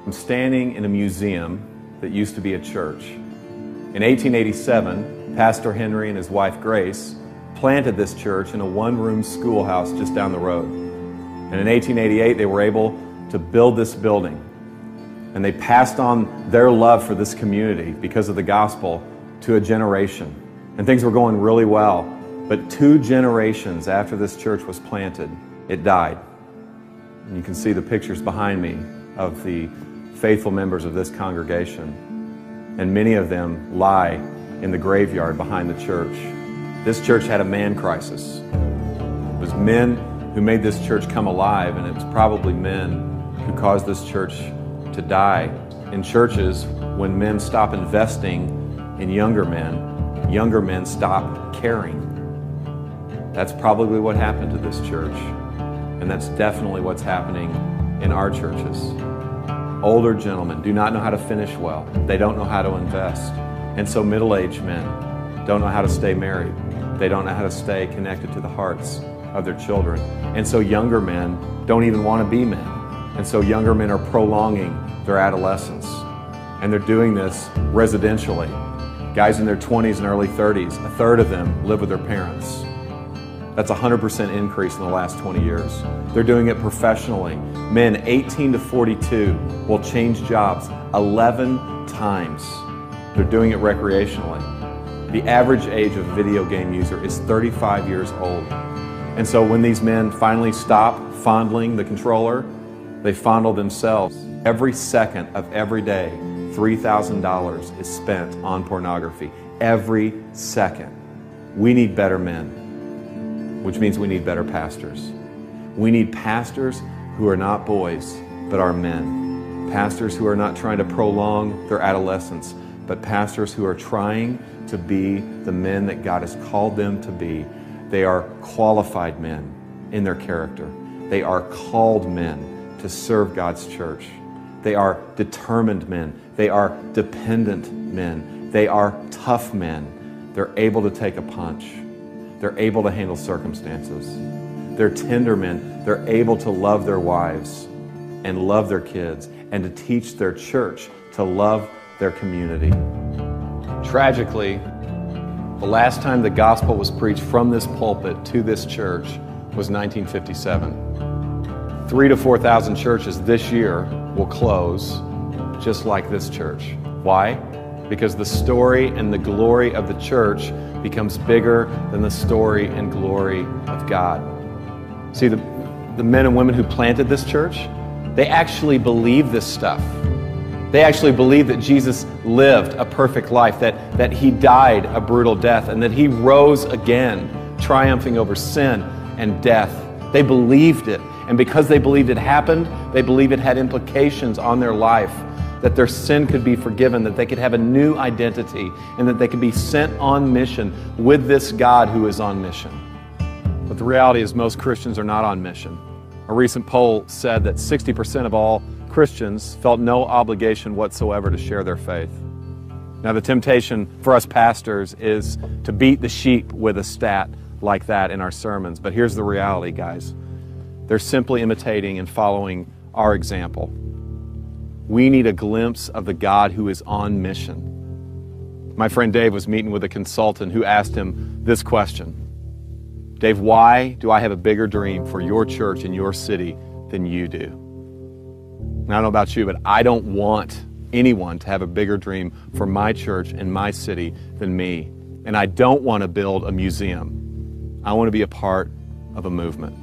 I'm standing in a museum that used to be a church. In 1887, Pastor Henry and his wife Grace planted this church in a one-room schoolhouse just down the road. And in 1888, they were able to build this building. And they passed on their love for this community because of the gospel to a generation. And things were going really well. But 2 generations after this church was planted, it died. And you can see the pictures behind me of the faithful members of this congregation. And many of them lie in the graveyard behind the church. This church had a man crisis. It was men who made this church come alive, and it was probably men who caused this church to die. In churches, when men stop investing in younger men stop caring. That's probably what happened to this church, and that's definitely what's happening in our churches. Older gentlemen do not know how to finish well. They don't know how to invest. And so middle-aged men don't know how to stay married. They don't know how to stay connected to the hearts of their children. And so younger men don't even want to be men. And so younger men are prolonging their adolescence. And they're doing this residentially. Guys in their 20s and early 30s, a third of them live with their parents. That's a 100% increase in the last 20 years. They're doing it professionally. Men 18 to 42 will change jobs 11 times. They're doing it recreationally. The average age of a video game user is 35 years old. And so when these men finally stop fondling the controller, they fondle themselves. Every second of every day, $3,000 is spent on pornography. Every second. We need better men, which means we need better pastors. We need pastors who are not boys, but are men. Pastors who are not trying to prolong their adolescence, but pastors who are trying to be the men that God has called them to be. They are qualified men in their character. They are called men to serve God's church. They are determined men. They are dependent men. They are tough men. They're able to take a punch. They're able to handle circumstances. They're tender men. They're able to love their wives and love their kids and to teach their church to love their community. Tragically, the last time the gospel was preached from this pulpit to this church was 1957. 3,000 to 4,000 churches this year will close just like this church. Why? Because the story and the glory of the church becomes bigger than the story and glory of God. See, the men and women who planted this church, they actually believe this stuff. They actually believe that Jesus lived a perfect life, that He died a brutal death, and that He rose again, triumphing over sin and death. They believed it. And because they believed it happened, they believed it had implications on their life, that their sin could be forgiven, that they could have a new identity, and that they could be sent on mission with this God who is on mission. But the reality is most Christians are not on mission. A recent poll said that 60% of all Christians felt no obligation whatsoever to share their faith. Now, the temptation for us pastors is to beat the sheep with a stat like that in our sermons. But here's the reality, guys. They're simply imitating and following our example. We need a glimpse of the God who is on mission. My friend Dave was meeting with a consultant who asked him this question. Dave, why do I have a bigger dream for your church and your city than you do? And I don't know about you, but I don't want anyone to have a bigger dream for my church and my city than me. And I don't want to build a museum. I want to be a part of a movement.